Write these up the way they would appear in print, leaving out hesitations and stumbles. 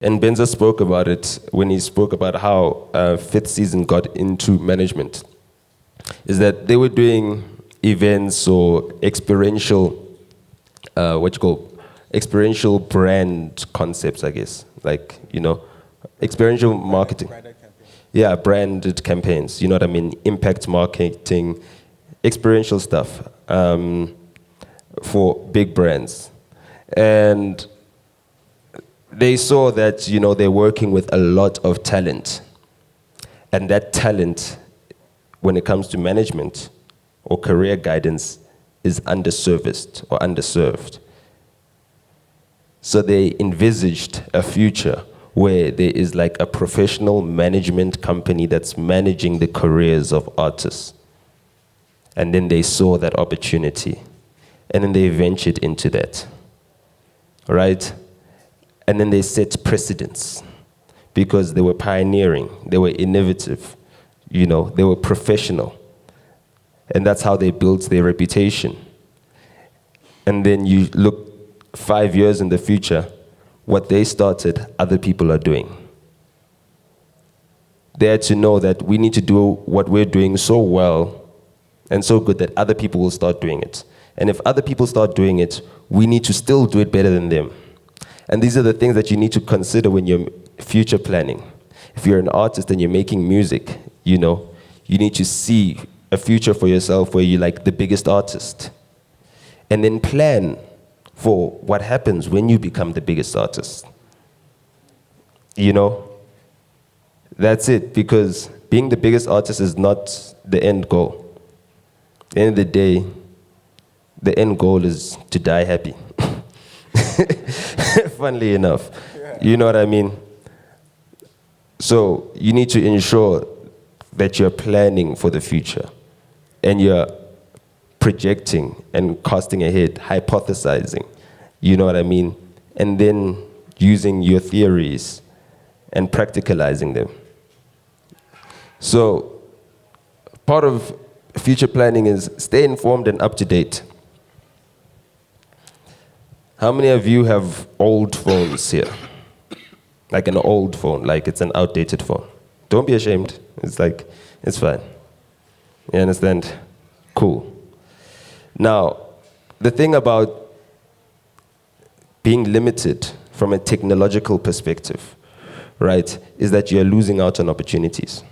And Benza spoke about it when he spoke about how Fifth Season got into management, is that they were doing events or experiential, experiential brand concepts, I guess. Like, experiential marketing. Yeah, branded campaigns, you know what I mean? Impact marketing, experiential stuff for big brands. And they saw that, they're working with a lot of talent. And that talent, when it comes to management or career guidance, is underserviced or underserved. So they envisaged a future where there is like a professional management company that's managing the careers of artists. And then they saw that opportunity. And then they ventured into that. Right? And then they set precedents because they were pioneering, they were innovative, they were professional. And that's how they built their reputation. And then you look 5 years in the future, what they started, other people are doing. They had to know that we need to do what we're doing so well and so good that other people will start doing it. And if other people start doing it, we need to still do it better than them. And these are the things that you need to consider when you're future planning. If you're an artist and you're making music, you need to see a future for yourself where you're like the biggest artist. And then plan for what happens when you become the biggest artist. That's it, because being the biggest artist is not the end goal. At the end of the day, the end goal is to die happy. Funnily enough, you know what I mean? So you need to ensure that you're planning for the future and you're projecting and casting ahead, hypothesizing, you know what I mean? And then using your theories and practicalizing them. So part of future planning is stay informed and up to date. How many of you have old phones here? Like an old phone, like it's an outdated phone. Don't be ashamed. It's fine. You understand? Cool. Now, the thing about being limited from a technological perspective, right, is that you're losing out on opportunities.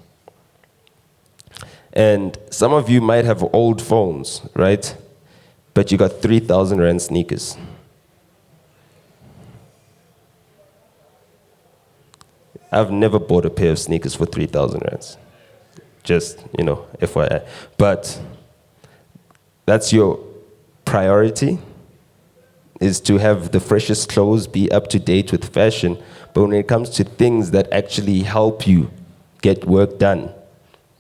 And some of you might have old phones, right? But you got 3,000 Rand sneakers. I've never bought a pair of sneakers for 3,000 Rands. Just, FYI. But that's your priority, is to have the freshest clothes, be up to date with fashion. But when it comes to things that actually help you get work done,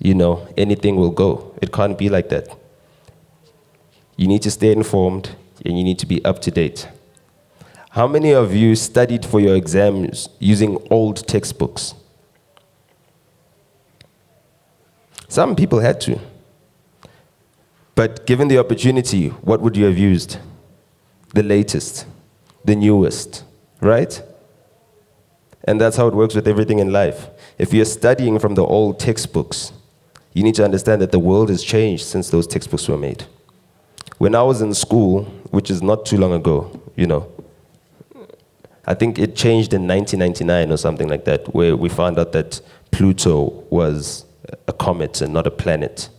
anything will go. It can't be like that. You need to stay informed and you need to be up to date. How many of you studied for your exams using old textbooks? Some people had to. But given the opportunity, what would you have used? The latest, the newest, right? And that's how it works with everything in life. If you're studying from the old textbooks, you need to understand that the world has changed since those textbooks were made. When I was in school, which is not too long ago, I think it changed in 1999 or something like that, where we found out that Pluto was a comet and not a planet.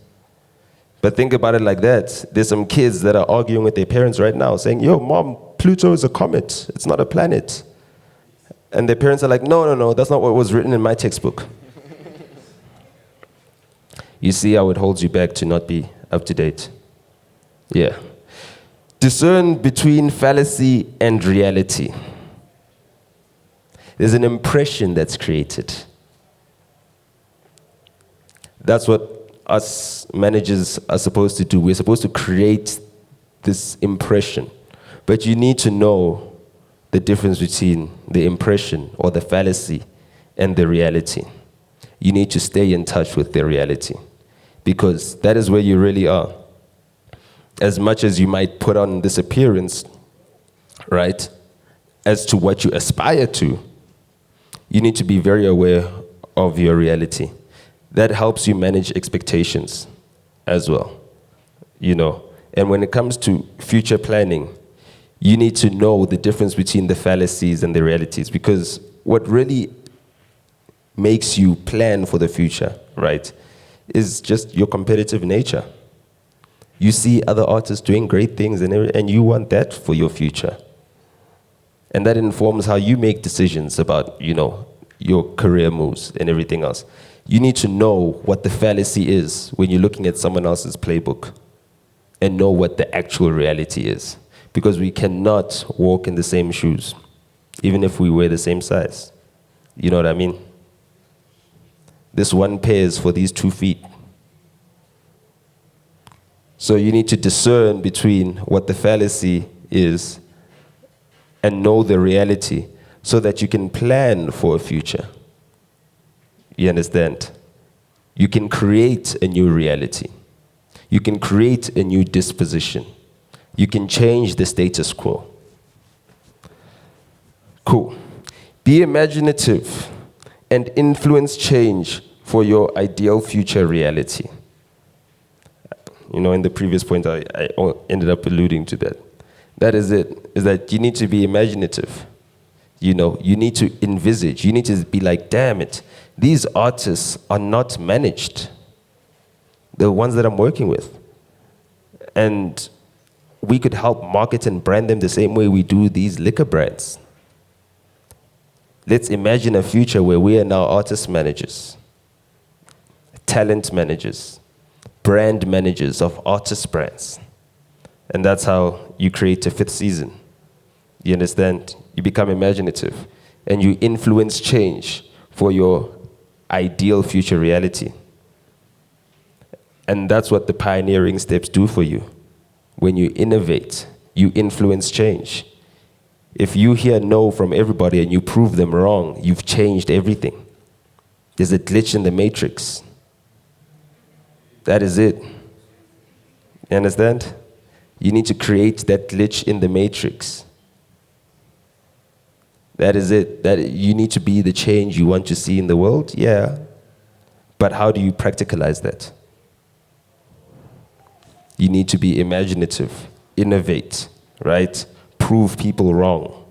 But think about it like that. There's some kids that are arguing with their parents right now saying, yo, mom, Pluto is a comet. It's not a planet. And their parents are like, no, that's not what was written in my textbook. You see how it holds you back to not be up to date? Yeah. Discern between fallacy and reality. There's an impression that's created. That's what us managers are supposed to do. We're supposed to create this impression. But you need to know the difference between the impression or the fallacy and the reality. You need to stay in touch with the reality, because that is where you really are. As much as you might put on this appearance, right, as to what you aspire to, You need to be very aware of your reality. That helps you manage expectations as well, you know. And when it comes to future planning, you need to know the difference between the fallacies and the realities, because what really makes you plan for the future, right, is just your competitive nature. You see other artists doing great things and you want that for your future. And that informs how you make decisions about, you know, your career moves and everything else. You need to know what the fallacy is when you're looking at someone else's playbook and know what the actual reality is. Because we cannot walk in the same shoes, even if we wear the same size. You know what I mean? This one pair is for these 2 feet. So you need to discern between what the fallacy is and know the reality so that you can plan for a future. You understand? You can create a new reality. You can create a new disposition. You can change the status quo. Cool. Be imaginative and influence change for your ideal future reality. You know, in the previous point, I ended up alluding to that. That is it, is that you need to be imaginative. You know, you need to envisage. You need to be like, damn it, these artists are not managed. The ones that I'm working with. And we could help market and brand them the same way we do these liquor brands. Let's imagine a future where we are now artist managers, talent managers, brand managers of artist brands. And that's how you create a 5th season. You understand? You become imaginative and you influence change for your ideal future reality. And that's what the pioneering steps do for you. When you innovate, you influence change. If you hear no from everybody and you prove them wrong, you've changed everything. There's a glitch in the matrix. That is it. You understand? You need to create that glitch in the matrix. That is it. That you need to be the change you want to see in the world, yeah. But how do you practicalize that? You need to be imaginative, innovate, right? Prove people wrong.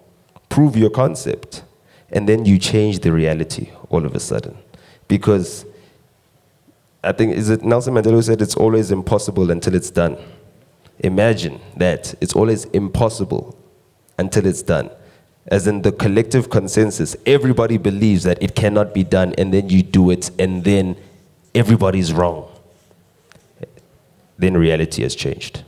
Prove your concept. And then you change the reality all of a sudden. Because I think, is it Nelson Mandela who said it's always impossible until it's done? Imagine that. It's always impossible until it's done. As in the collective consensus, everybody believes that it cannot be done, and then you do it, and then everybody's wrong. Then reality has changed.